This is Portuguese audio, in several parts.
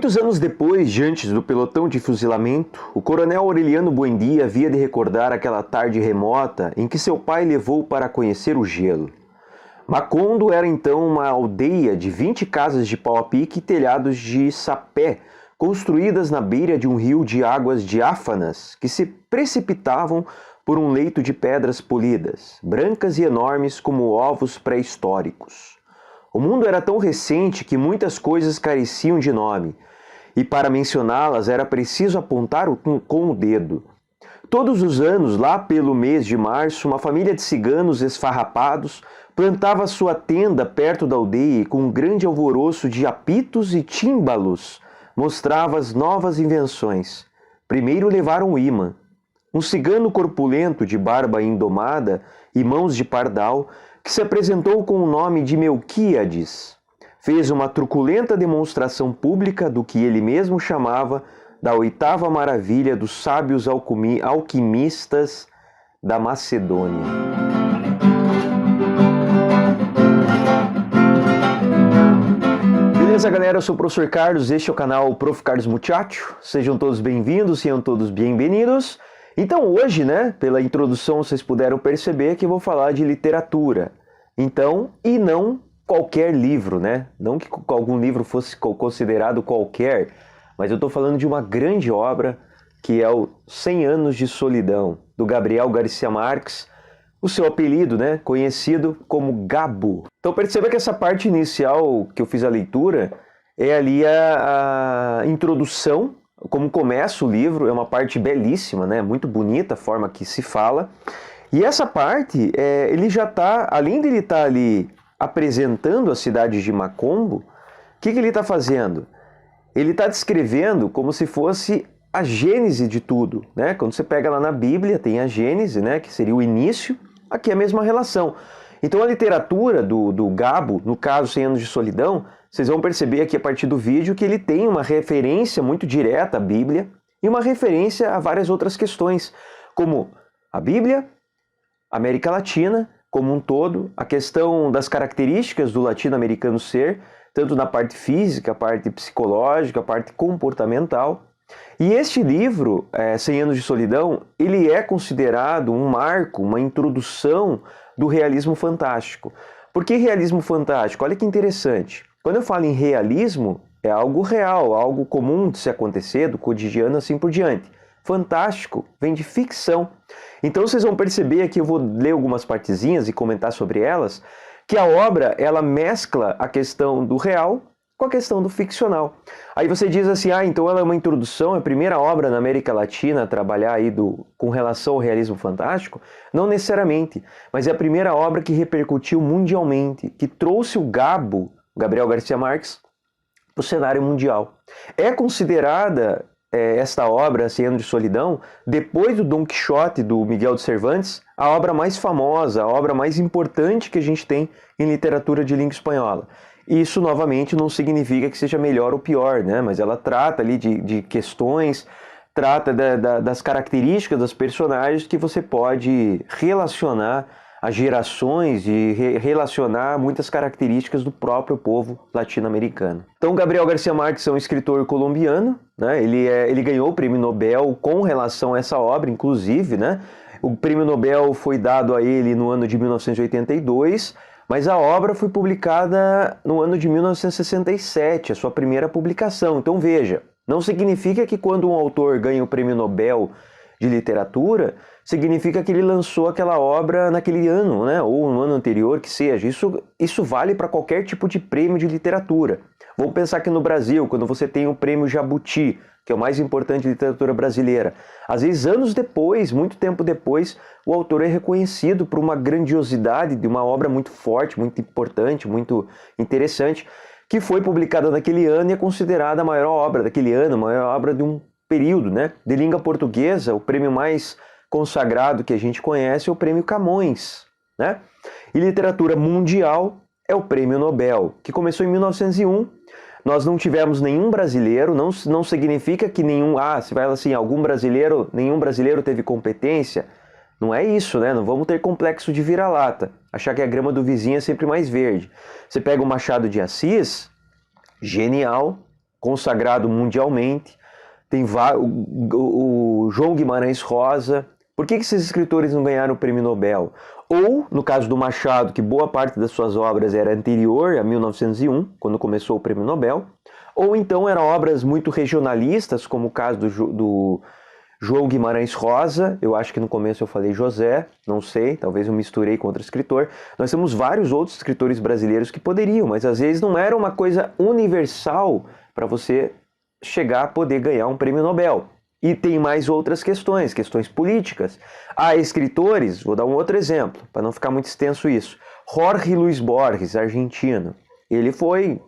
Muitos anos depois, diante do pelotão de fuzilamento, o coronel Aureliano Buendia havia de recordar aquela tarde remota em que seu pai levou para conhecer o gelo. Macondo era então uma aldeia de 20 casas de pau a pique e telhados de sapé, construídas na beira de um rio de águas diáfanas que se precipitavam por um leito de pedras polidas, brancas e enormes como ovos pré-históricos. O mundo era tão recente que muitas coisas careciam de nome, e para mencioná-las era preciso apontar com o dedo. Todos os anos, lá pelo mês de março, uma família de ciganos esfarrapados plantava sua tenda perto da aldeia e, com um grande alvoroço de apitos e tímbalos, mostrava as novas invenções. Primeiro levaram o imã. Um cigano corpulento de barba indomada e mãos de pardal, que se apresentou com o nome de Melquíades, fez uma truculenta demonstração pública do que ele mesmo chamava da oitava maravilha dos sábios alquimistas da Macedônia. Beleza, galera? Eu sou o professor Carlos, este é o canal Prof. Carlos Muchacho. Sejam todos bem-vindos, sejam todos bem-vindos. Então hoje, pela introdução vocês puderam perceber que eu vou falar de literatura. Então, e não qualquer livro, Não que algum livro fosse considerado qualquer, mas eu estou falando de uma grande obra que é o 100 Anos de Solidão, do Gabriel Garcia Marques, o seu apelido, conhecido como Gabo. Então perceba que essa parte inicial que eu fiz a leitura é ali a introdução, como começa o livro, é uma parte belíssima, muito bonita a forma que se fala. E essa parte, ele já está, além de ele estar ali apresentando a cidade de Macombo, o que ele está fazendo? Ele está descrevendo como se fosse a gênese de tudo, Quando você pega lá na Bíblia, tem a gênese, que seria o início, aqui é a mesma relação. Então a literatura do Gabo, no caso 100 Anos de Solidão, vocês vão perceber aqui a partir do vídeo que ele tem uma referência muito direta à Bíblia e uma referência a várias outras questões, como a Bíblia, a América Latina como um todo, a questão das características do latino-americano ser, tanto na parte física, a parte psicológica, a parte comportamental. E este livro, 100 Anos de Solidão, ele é considerado um marco, uma introdução do realismo fantástico. Por que realismo fantástico? Olha que interessante. Quando eu falo em realismo, é algo real, algo comum de se acontecer, do cotidiano, assim por diante. Fantástico vem de ficção. Então vocês vão perceber aqui, eu vou ler algumas partezinhas e comentar sobre elas, que a obra ela mescla a questão do real com a questão do ficcional. Aí você diz assim, então ela é uma introdução, é a primeira obra na América Latina a trabalhar aí com relação ao realismo fantástico? Não necessariamente, mas é a primeira obra que repercutiu mundialmente, que trouxe o Gabo, Gabriel Garcia Marques, para o cenário mundial. É considerada esta obra, 100 Anos de Solidão, depois do Dom Quixote, do Miguel de Cervantes, a obra mais famosa, a obra mais importante que a gente tem em literatura de língua espanhola. Isso, novamente, não significa que seja melhor ou pior, mas ela trata ali de questões, trata das características dos personagens que você pode relacionar as gerações e relacionar muitas características do próprio povo latino-americano. Então, Gabriel Garcia Marques é um escritor colombiano, ele ganhou o Prêmio Nobel com relação a essa obra, inclusive, O Prêmio Nobel foi dado a ele no ano de 1982, mas a obra foi publicada no ano de 1967, a sua primeira publicação. Então veja, não significa que quando um autor ganha o Prêmio Nobel de Literatura, significa que ele lançou aquela obra naquele ano, ou no ano anterior, que seja. Isso vale para qualquer tipo de prêmio de literatura. Vamos pensar que no Brasil, quando você tem o Prêmio Jabuti, que é o mais importante de literatura brasileira, às vezes anos depois, muito tempo depois, o autor é reconhecido por uma grandiosidade de uma obra muito forte, muito importante, muito interessante, que foi publicada naquele ano e é considerada a maior obra daquele ano, a maior obra de um período, de língua portuguesa. O prêmio mais consagrado que a gente conhece é o Prêmio Camões, E literatura mundial é o Prêmio Nobel, que começou em 1901. Nós não tivemos nenhum brasileiro, não significa que se vai assim, nenhum brasileiro teve competência. Não é isso, Não vamos ter complexo de vira-lata, achar que a grama do vizinho é sempre mais verde. Você pega o Machado de Assis, genial, consagrado mundialmente. Tem o João Guimarães Rosa. Por que esses escritores não ganharam o prêmio Nobel? Ou, no caso do Machado, que boa parte das suas obras era anterior a 1901, quando começou o prêmio Nobel, ou então eram obras muito regionalistas, como o caso do João Guimarães Rosa. Eu acho que no começo eu falei José, não sei, talvez eu misturei com outro escritor. Nós temos vários outros escritores brasileiros que poderiam, mas às vezes não era uma coisa universal para você chegar a poder ganhar um prêmio Nobel. E tem mais outras questões políticas. Há escritores, vou dar um outro exemplo, para não ficar muito extenso isso. Jorge Luis Borges, argentino. Ele foi,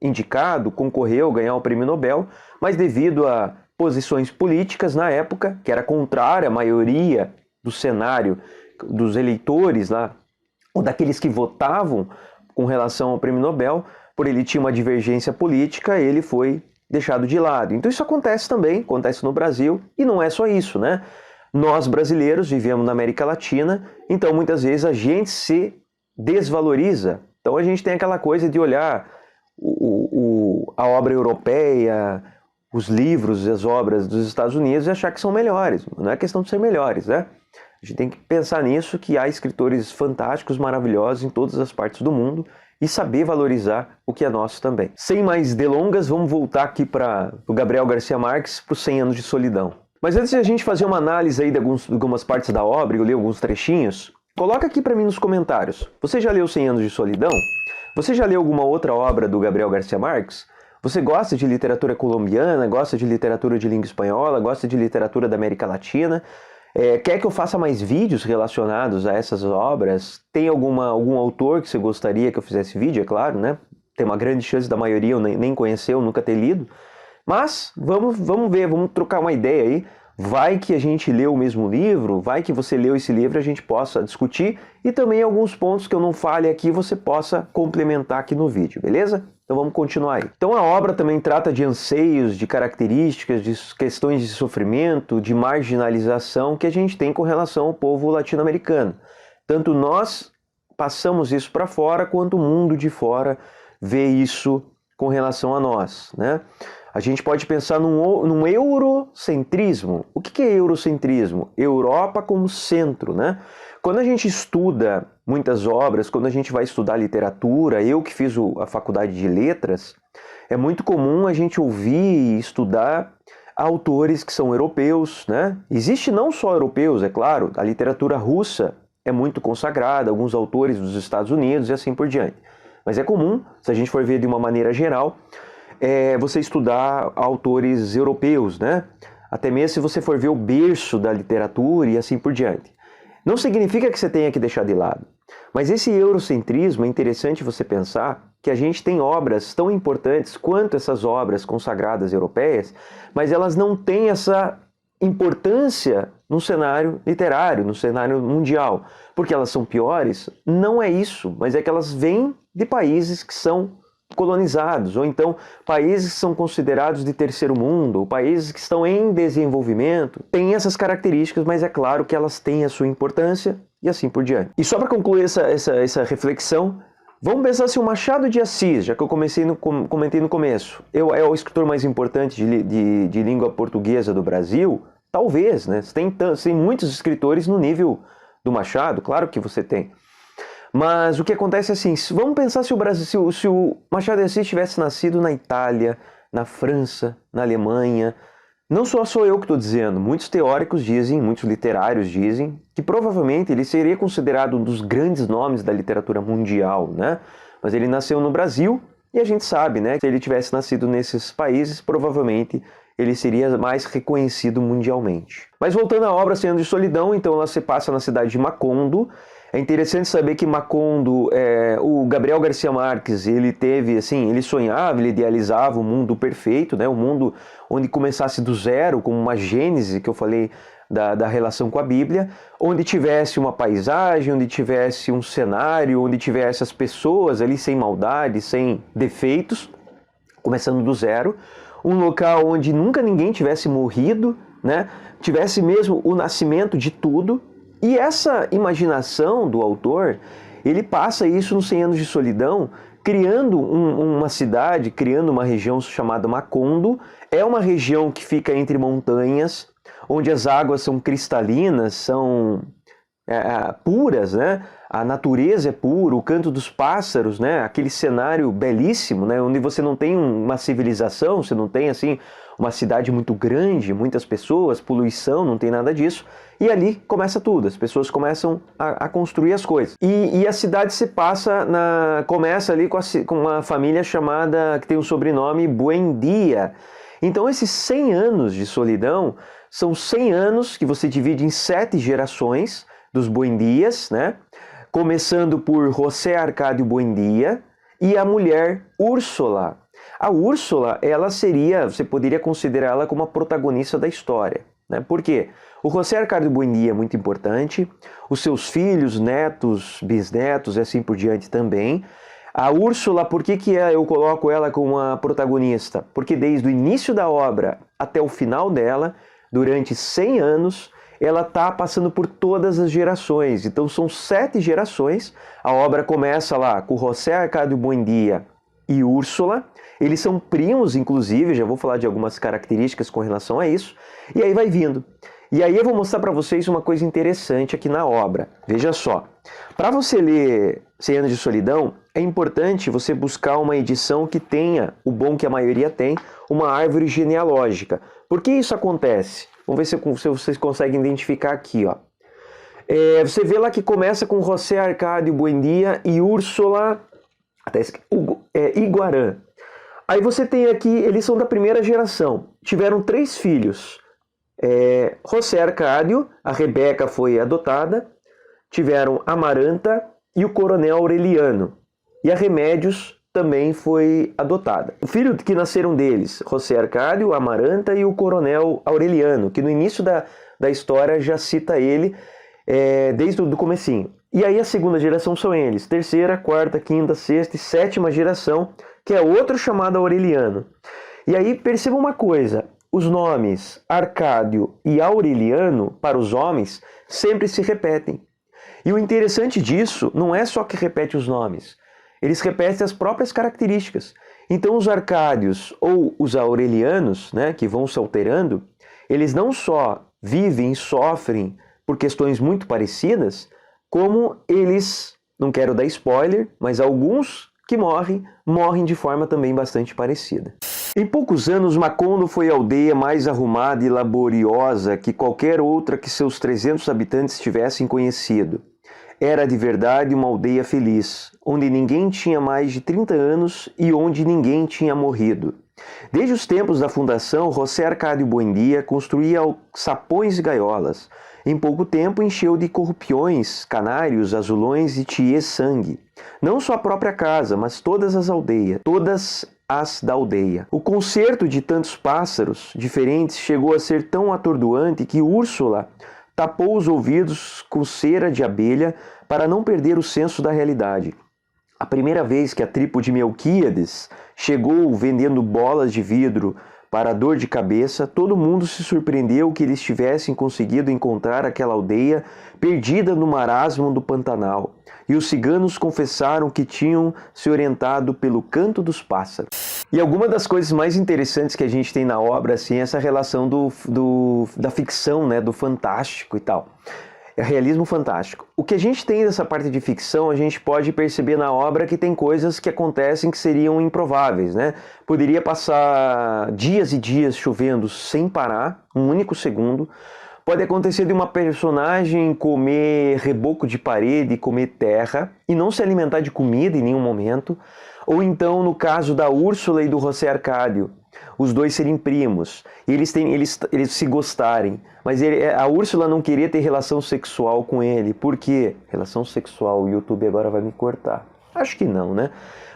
indicado, concorreu a ganhar o prêmio Nobel, mas devido a posições políticas na época, que era contrária à maioria do cenário dos eleitores lá, ou daqueles que votavam com relação ao prêmio Nobel, por ele tinha uma divergência política, ele foi deixado de lado. Então isso acontece também, acontece no Brasil, e não é só isso, né? Nós brasileiros vivemos na América Latina, então muitas vezes a gente se desvaloriza. Então a gente tem aquela coisa de olhar a obra europeia, os livros e as obras dos Estados Unidos e achar que são melhores. Não é questão de ser melhores, né? A gente tem que pensar nisso, que há escritores fantásticos, maravilhosos em todas as partes do mundo, e saber valorizar o que é nosso também. Sem mais delongas, vamos voltar aqui para o Gabriel Garcia Marques, para os 100 Anos de Solidão. Mas antes de a gente fazer uma análise aí de algumas partes da obra, eu li alguns trechinhos, coloca aqui para mim nos comentários. Você já leu 100 Anos de Solidão? Você já leu alguma outra obra do Gabriel Garcia Marques? Você gosta de literatura colombiana, gosta de literatura de língua espanhola, gosta de literatura da América Latina? Quer que eu faça mais vídeos relacionados a essas obras? Tem algum autor que você gostaria que eu fizesse vídeo, é claro, né? Tem uma grande chance da maioria eu nem conhecer, eu nunca ter lido. Mas vamos ver, vamos trocar uma ideia aí. Vai que a gente leu o mesmo livro, vai que você leu esse livro e a gente possa discutir. E também alguns pontos que eu não fale aqui você possa complementar aqui no vídeo, beleza? Então vamos continuar aí. Então a obra também trata de anseios, de características, de questões de sofrimento, de marginalização que a gente tem com relação ao povo latino-americano. Tanto nós passamos isso para fora, quanto o mundo de fora vê isso com relação a nós, né? A gente pode pensar num eurocentrismo. O que é eurocentrismo? Europa como centro, né? Quando a gente estuda muitas obras, quando a gente vai estudar literatura, eu que fiz a faculdade de letras, é muito comum a gente ouvir e estudar autores que são europeus, né? Existe não só europeus, é claro, a literatura russa é muito consagrada, alguns autores dos Estados Unidos e assim por diante. Mas é comum, se a gente for ver de uma maneira geral, você estudar autores europeus, né? Até mesmo se você for ver o berço da literatura e assim por diante. Não significa que você tenha que deixar de lado. Mas esse eurocentrismo é interessante você pensar que a gente tem obras tão importantes quanto essas obras consagradas europeias, mas elas não têm essa importância no cenário literário, no cenário mundial. Porque elas são piores? Não é isso, mas é que elas vêm de países que são colonizados, ou então países que são considerados de terceiro mundo, ou países que estão em desenvolvimento, têm essas características, mas é claro que elas têm a sua importância e assim por diante. E só para concluir essa reflexão, vamos pensar se o Machado de Assis, já que eu comentei no começo, é o escritor mais importante de língua portuguesa do Brasil, talvez, né? Tem muitos escritores no nível do Machado, claro que você tem. Mas o que acontece é assim, vamos pensar se o Machado de Assis tivesse nascido na Itália, na França, na Alemanha. Não sou eu que estou dizendo, muitos teóricos dizem, muitos literários dizem, que provavelmente ele seria considerado um dos grandes nomes da literatura mundial, né? Mas ele nasceu no Brasil e a gente sabe, né? Se ele tivesse nascido nesses países, provavelmente ele seria mais reconhecido mundialmente. Mas voltando à obra 100 Anos de Solidão, então ela se passa na cidade de Macondo. É interessante saber que Macondo, o Gabriel Garcia Marques, ele teve, assim, ele sonhava, ele idealizava um mundo perfeito, né? Um mundo onde começasse do zero, como uma gênese que eu falei da relação com a Bíblia, onde tivesse uma paisagem, onde tivesse um cenário, onde tivesse as pessoas ali sem maldade, sem defeitos, começando do zero, um local onde nunca ninguém tivesse morrido, né? Tivesse mesmo o nascimento de tudo. E essa imaginação do autor, ele passa isso nos 100 Anos de Solidão, criando uma cidade, criando uma região chamada Macondo. É uma região que fica entre montanhas, onde as águas são cristalinas, são puras, né? A natureza é pura, o canto dos pássaros, né? Aquele cenário belíssimo, né? Onde você não tem uma civilização, você não tem assim uma cidade muito grande, muitas pessoas, poluição, não tem nada disso. E ali começa tudo, as pessoas começam a construir as coisas. E a cidade começa ali com uma família chamada, que tem o sobrenome Buendia. Então esses 100 anos de solidão são 100 anos que você divide em 7 gerações dos Buendias, né? Começando por José Arcádio Buendia e a mulher Úrsula. A Úrsula, você poderia considerar ela como a protagonista da história, né? Por quê? O José Arcádio Buendia é muito importante, os seus filhos, netos, bisnetos e assim por diante também. A Úrsula, por que eu coloco ela como a protagonista? Porque desde o início da obra até o final dela, durante 100 anos, ela está passando por todas as gerações. Então são 7 gerações. A obra começa lá com José Arcádio Buendia e Úrsula. Eles são primos, inclusive, já vou falar de algumas características com relação a isso. E aí vai vindo. E aí eu vou mostrar para vocês uma coisa interessante aqui na obra. Veja só. Para você ler 100 Anos de Solidão, é importante você buscar uma edição que tenha, o bom que a maioria tem, uma árvore genealógica. Por que isso acontece? Vamos ver se vocês conseguem identificar aqui, ó. Você vê lá que começa com José Arcádio Buendia e Úrsula Iguarã. Aí você tem aqui, eles são da primeira geração. Tiveram 3 filhos. José Arcádio, a Rebeca foi adotada. Tiveram Amaranta e o Coronel Aureliano. E a Remédios também foi adotada. O filho que nasceram deles, José Arcádio, Amaranta e o Coronel Aureliano, que no início da história já cita ele desde o comecinho. E aí a segunda geração são eles, terceira, quarta, quinta, sexta e 7ª geração, que é outro chamado Aureliano. E aí perceba uma coisa, os nomes Arcádio e Aureliano, para os homens, sempre se repetem. E o interessante disso não é só que repete os nomes, eles repetem as próprias características. Então os Arcádios ou os Aurelianos, né, que vão se alterando, eles não só vivem e sofrem por questões muito parecidas, como eles, não quero dar spoiler, mas alguns que morrem de forma também bastante parecida. Em poucos anos, Macondo foi a aldeia mais arrumada e laboriosa que qualquer outra que seus 300 habitantes tivessem conhecido. Era de verdade uma aldeia feliz, onde ninguém tinha mais de 30 anos e onde ninguém tinha morrido. Desde os tempos da fundação, José Arcádio Buendia construía sapões e gaiolas. Em pouco tempo encheu de corrupiões, canários, azulões e tiê-sangue. Não só a própria casa, mas todas as da aldeia. O concerto de tantos pássaros diferentes chegou a ser tão atordoante que Úrsula tapou os ouvidos com cera de abelha para não perder o senso da realidade. A primeira vez que a tribo de Melquíades chegou vendendo bolas de vidro para a dor de cabeça, todo mundo se surpreendeu que eles tivessem conseguido encontrar aquela aldeia perdida no marasmo do Pantanal. E os ciganos confessaram que tinham se orientado pelo canto dos pássaros. E alguma das coisas mais interessantes que a gente tem na obra, assim, é essa relação da ficção, né, do fantástico e tal. É realismo fantástico. O que a gente tem dessa parte de ficção, a gente pode perceber na obra que tem coisas que acontecem que seriam improváveis, né? Poderia passar dias e dias chovendo sem parar, um único segundo. Pode acontecer de uma personagem comer reboco de parede, comer terra e não se alimentar de comida em nenhum momento. Ou então, no caso da Úrsula e do José Arcádio, os dois serem primos, e eles se gostarem, mas a Úrsula não queria ter relação sexual com ele. Por quê? Relação sexual, o YouTube agora vai me cortar. Acho que não, né?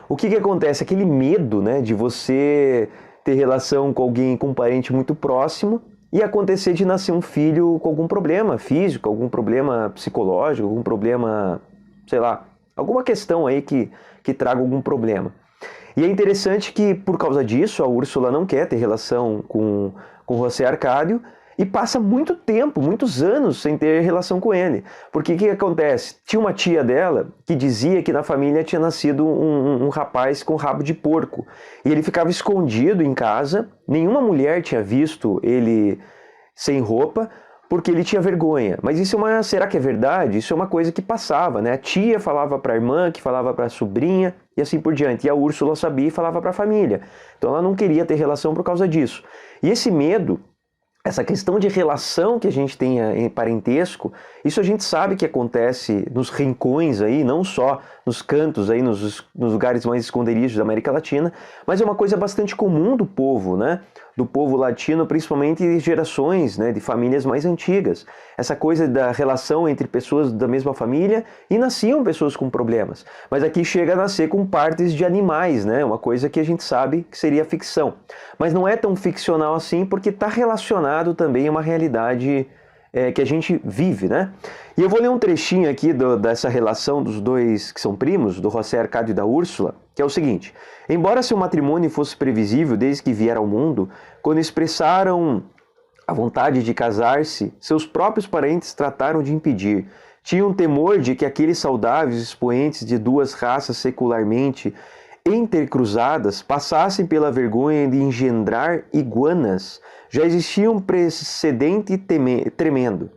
O que acontece? Aquele medo, né, de você ter relação com alguém, com um parente muito próximo, e acontecer de nascer um filho com algum problema físico, algum problema psicológico, algum problema, sei lá, alguma questão aí que traga algum problema. E é interessante que, por causa disso, a Úrsula não quer ter relação com José Arcádio, e passa muito tempo, muitos anos sem ter relação com ele. Porque o que acontece? Tinha uma tia dela que dizia que na família tinha nascido um rapaz com rabo de porco. E ele ficava escondido em casa, nenhuma mulher tinha visto ele sem roupa, porque ele tinha vergonha. Mas isso será que é verdade? Isso é uma coisa que passava, né? A tia falava para a irmã, que falava para a sobrinha, e assim por diante. E a Úrsula sabia e falava para a família. Então ela não queria ter relação por causa disso. E esse medo, essa questão de relação que a gente tem em parentesco, isso a gente sabe que acontece nos rincões aí, não só nos cantos aí, nos lugares mais esconderijos da América Latina, mas é uma coisa bastante comum do povo, né? Do povo latino, principalmente de gerações, né, de famílias mais antigas. Essa coisa da relação entre pessoas da mesma família e nasciam pessoas com problemas. Mas aqui chega a nascer com partes de animais, né? Uma coisa que a gente sabe que seria ficção. Mas não é tão ficcional assim porque está relacionado também a uma realidade que a gente vive, né? E eu vou ler um trechinho aqui dessa relação dos dois que são primos, do José Arcádio e da Úrsula, que é o seguinte: embora seu matrimônio fosse previsível desde que viera ao mundo, quando expressaram a vontade de casar-se, seus próprios parentes trataram de impedir. Tinham temor de que aqueles saudáveis expoentes de duas raças secularmente intercruzadas passassem pela vergonha de engendrar iguanas. Já existia um precedente tremendo.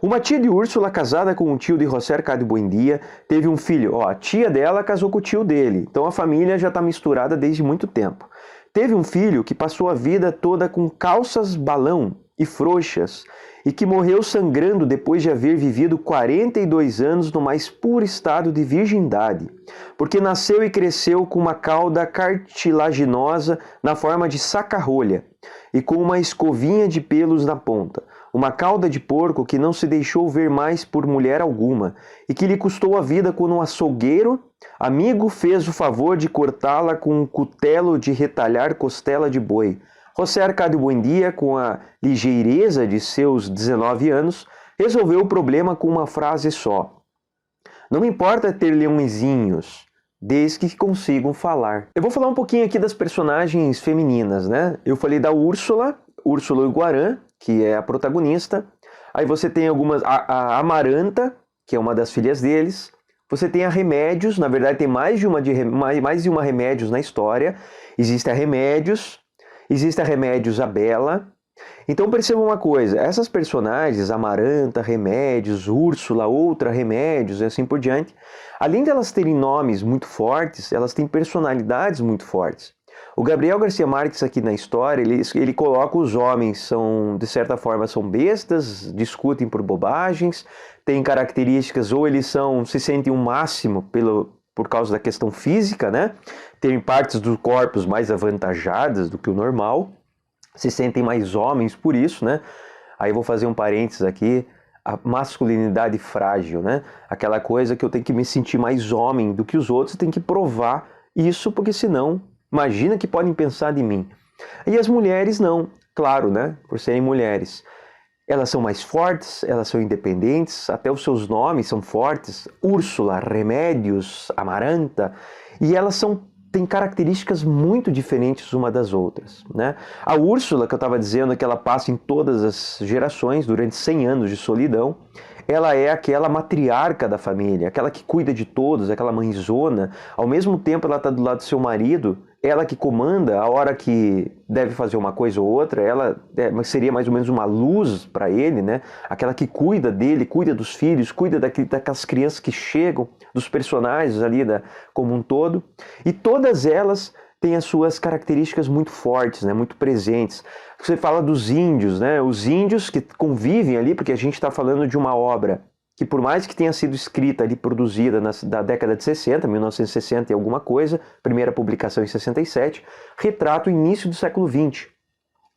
Uma tia de Úrsula, casada com um tio de José Arcádio Buendia, teve um filho. A tia dela casou com o tio dele, então a família já está misturada desde muito tempo. Teve um filho que passou a vida toda com calças balão e frouxas, e que morreu sangrando depois de haver vivido 42 anos no mais puro estado de virgindade, porque nasceu e cresceu com uma cauda cartilaginosa na forma de saca-rolha, e com uma escovinha de pelos na ponta, uma cauda de porco que não se deixou ver mais por mulher alguma, e que lhe custou a vida quando um açougueiro amigo fez o favor de cortá-la com um cutelo de retalhar costela de boi. José Arcádio Buendia, com a ligeireza de seus 19 anos, resolveu o problema com uma frase só: não me importa ter leõezinhos, desde que consigam falar. Eu vou falar um pouquinho aqui das personagens femininas, né? Eu falei da Úrsula Iguarã, que é a protagonista. Aí você tem a Amaranta, que é uma das filhas deles. Você tem a Remédios, na verdade tem mais de uma Remédios na história. Existe a Remédios a Bela. Então percebam uma coisa, essas personagens, Amaranta, Remédios, Úrsula, outra Remédios e assim por diante, além de elas terem nomes muito fortes, elas têm personalidades muito fortes. O Gabriel Garcia Marques aqui na história, ele coloca os homens, de certa forma, são bestas, discutem por bobagens, têm características, ou eles se sentem um máximo por causa da questão física, né? Tem partes do corpos mais avantajadas do que o normal, se sentem mais homens por isso, né? Aí eu vou fazer um parênteses aqui, a masculinidade frágil, né? Aquela coisa que eu tenho que me sentir mais homem do que os outros, tenho que provar isso, porque senão, imagina que podem pensar de mim. E as mulheres não, claro, né? Por serem mulheres. Elas são mais fortes, elas são independentes, até os seus nomes são fortes, Úrsula, Remédios, Amaranta, e elas têm características muito diferentes uma das outras, né? A Úrsula, que eu estava dizendo que ela passa em todas as gerações, durante 100 anos de solidão, ela é aquela matriarca da família, aquela que cuida de todos, aquela mãezona. Ao mesmo tempo ela está do lado do seu marido, ela que comanda a hora que deve fazer uma coisa ou outra, ela seria mais ou menos uma luz para ele, né? Aquela que cuida dele, cuida dos filhos, cuida daquelas crianças que chegam, dos personagens ali como um todo. E todas elas têm as suas características muito fortes, né? Muito presentes. Você fala dos índios, né? Os índios que convivem ali, porque a gente está falando de uma obra que, por mais que tenha sido escrita ali, produzida da década de 60, 1960 e alguma coisa, primeira publicação em 67, retrata o início do século XX.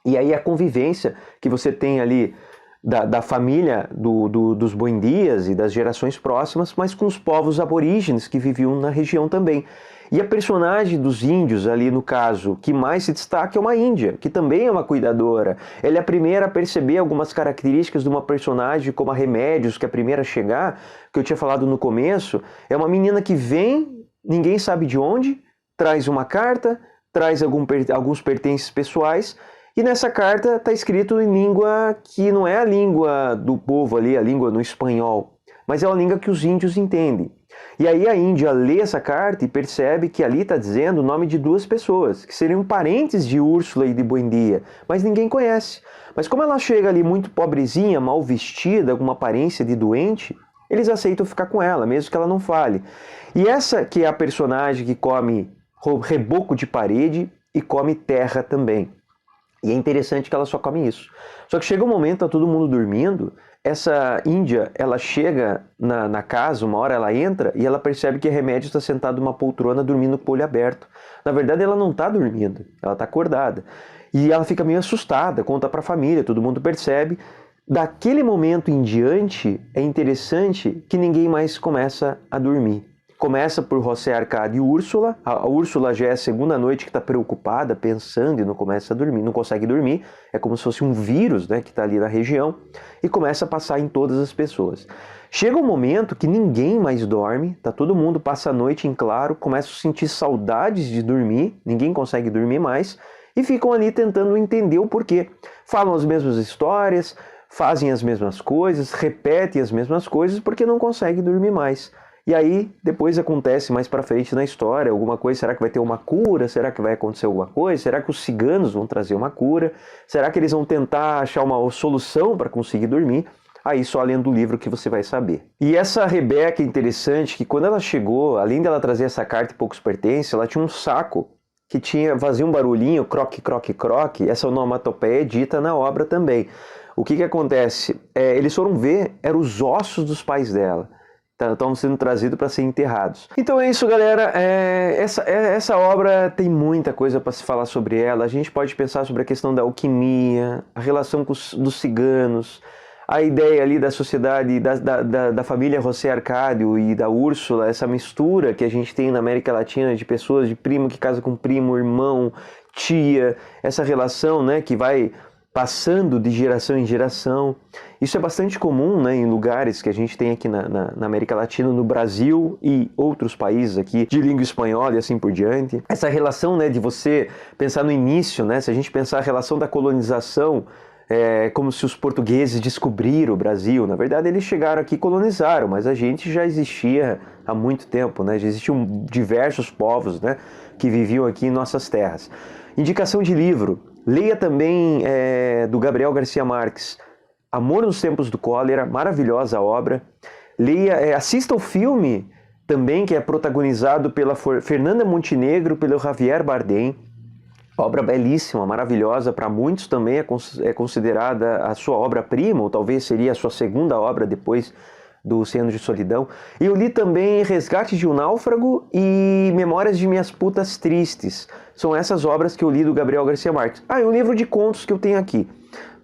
E aí a convivência que você tem ali da família dos Buendias e das gerações próximas, mas com os povos aborígenes que viviam na região também. E a personagem dos índios ali, no caso, que mais se destaca é uma índia, que também é uma cuidadora. Ela é a primeira a perceber algumas características de uma personagem como a Remédios, que é a primeira a chegar, que eu tinha falado no começo. É uma menina que vem, ninguém sabe de onde, traz uma carta, traz alguns pertences pessoais, E nessa carta está escrito em língua que não é a língua do povo ali, a língua no espanhol, mas é uma língua que os índios entendem. E aí a Índia lê essa carta e percebe que ali está dizendo o nome de duas pessoas, que seriam parentes de Úrsula e de Buendia, mas ninguém conhece. Mas como ela chega ali muito pobrezinha, mal vestida, com uma aparência de doente, eles aceitam ficar com ela, mesmo que ela não fale. E essa que é a personagem que come reboco de parede e come terra também. E é interessante que ela só come isso. Só que chega um momento, tá todo mundo dormindo, essa índia, ela chega na casa, uma hora ela entra e ela percebe que Remédio está sentado numa poltrona dormindo com o olho aberto. Na verdade, ela não está dormindo, ela está acordada. E ela fica meio assustada, conta para a família, todo mundo percebe. Daquele momento em diante, é interessante que ninguém mais começa a dormir. Começa por José Arcádio e Úrsula. A Úrsula já é a segunda noite que está preocupada, pensando e não começa a dormir, não consegue dormir. É como se fosse um vírus, né, que está ali na região e começa a passar em todas as pessoas. Chega um momento que ninguém mais dorme, tá todo mundo passa a noite em claro, começa a sentir saudades de dormir, ninguém consegue dormir mais e ficam ali tentando entender o porquê. Falam as mesmas histórias, fazem as mesmas coisas, repetem as mesmas coisas porque não conseguem dormir mais. E aí, depois acontece mais pra frente na história, alguma coisa, será que vai ter uma cura? Será que vai acontecer alguma coisa? Será que os ciganos vão trazer uma cura? Será que eles vão tentar achar uma solução para conseguir dormir? Aí só lendo o livro que você vai saber. E essa Rebeca é interessante, que quando ela chegou, além dela trazer essa carta e poucos pertences, ela tinha um saco que fazia um barulhinho, croque, croque, croque, essa onomatopeia é dita na obra também. O que acontece? Eles foram ver, eram os ossos dos pais dela. Estão sendo trazidos para ser enterrados. Então é isso, galera. Essa obra tem muita coisa para se falar sobre ela. A gente pode pensar sobre a questão da alquimia, a relação dos ciganos, a ideia ali da sociedade, da família José Arcádio e da Úrsula, essa mistura que a gente tem na América Latina de pessoas, de primo que casa com primo, irmão, tia, essa relação, né, que vai passando de geração em geração. Isso é bastante comum, né, em lugares que a gente tem aqui na América Latina, no Brasil e outros países aqui de língua espanhola e assim por diante. Essa relação, né, de você pensar no início, né, se a gente pensar a relação da colonização, como se os portugueses descobriram o Brasil. Na verdade, eles chegaram aqui e colonizaram, mas a gente já existia há muito tempo, né? Já existiam diversos povos, né, que viviam aqui em nossas terras. Indicação de livro. Leia também do Gabriel Garcia Marques, Amor nos Tempos do Cólera, maravilhosa obra. Leia, assista o filme também, que é protagonizado pela Fernanda Montenegro, pelo Javier Bardem. Obra belíssima, maravilhosa, para muitos também é considerada a sua obra-prima, ou talvez seria a sua segunda obra depois do 100 Anos de Solidão. E eu li também Resgate de um Náufrago e Memórias de Minhas Putas Tristes. São essas obras que eu li do Gabriel Garcia Marques. E um livro de contos que eu tenho aqui.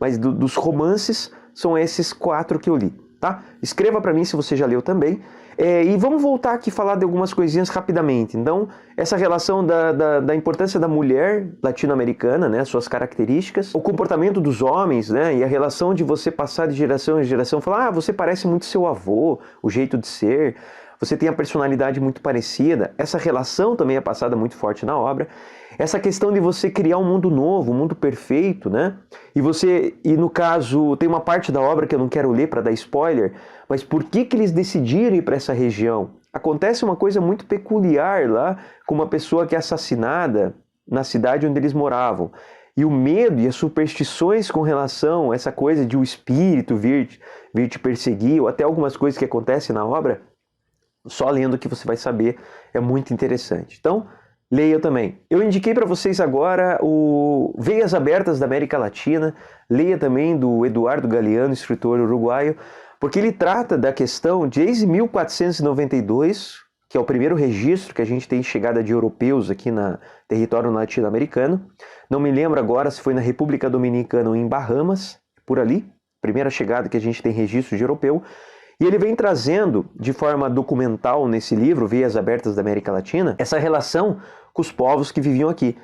Mas dos romances, são esses 4 que eu li, tá? Escreva para mim se você já leu também. E vamos voltar aqui e falar de algumas coisinhas rapidamente. Então, essa relação da importância da mulher latino-americana, né, suas características, o comportamento dos homens, né, e a relação de você passar de geração em geração, falar, você parece muito seu avô, o jeito de ser, você tem a personalidade muito parecida. Essa relação também é passada muito forte na obra. Essa questão de você criar um mundo novo, um mundo perfeito, né? E no caso, tem uma parte da obra que eu não quero ler para dar spoiler, mas por que eles decidiram ir para essa região? Acontece uma coisa muito peculiar lá, com uma pessoa que é assassinada na cidade onde eles moravam. E o medo e as superstições com relação a essa coisa de o espírito vir te perseguir, ou até algumas coisas que acontecem na obra, só lendo que você vai saber, é muito interessante. Então, leia também. Eu indiquei para vocês agora o Veias Abertas da América Latina. Leia também do Eduardo Galeano, escritor uruguaio, porque ele trata da questão desde 1492, que é o primeiro registro que a gente tem de chegada de europeus aqui no território latino-americano. Não me lembro agora se foi na República Dominicana ou em Bahamas, por ali, primeira chegada que a gente tem registro de europeu. E ele vem trazendo, de forma documental nesse livro, Veias Abertas da América Latina, essa relação com os povos que viviam aqui.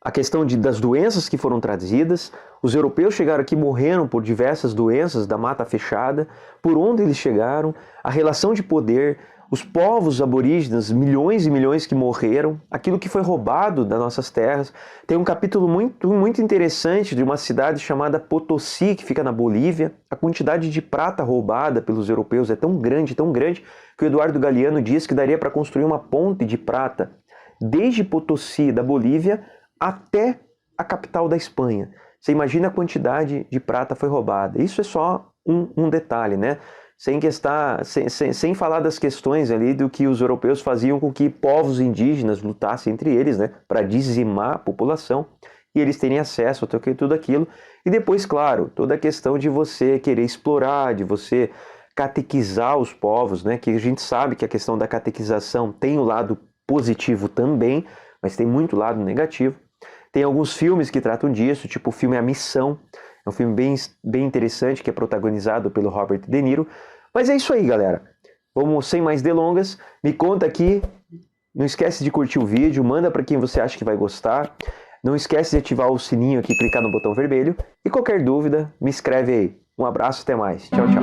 A questão das doenças que foram trazidas, os europeus chegaram aqui e morreram por diversas doenças da mata fechada, por onde eles chegaram, a relação de poder, os povos aborígenes, milhões e milhões que morreram, aquilo que foi roubado das nossas terras. Tem um capítulo muito interessante de uma cidade chamada Potosí, que fica na Bolívia. A quantidade de prata roubada pelos europeus é tão grande, que o Eduardo Galeano diz que daria para construir uma ponte de prata desde Potosí, da Bolívia, até a capital da Espanha. Você imagina a quantidade de prata foi roubada. Isso é só um detalhe, né? Sem falar das questões ali do que os europeus faziam com que povos indígenas lutassem entre eles, né, para dizimar a população e eles terem acesso a tudo aquilo. E depois, claro, toda a questão de você querer explorar, de você catequizar os povos, né, que a gente sabe que a questão da catequização tem o lado positivo também, mas tem muito lado negativo. Tem alguns filmes que tratam disso, tipo o filme A Missão. É um filme bem interessante, que é protagonizado pelo Robert De Niro. Mas é isso aí, galera. Vamos, sem mais delongas, me conta aqui. Não esquece de curtir o vídeo, manda para quem você acha que vai gostar. Não esquece de ativar o sininho aqui, clicar no botão vermelho. E qualquer dúvida, me escreve aí. Um abraço, até mais. Tchau, tchau.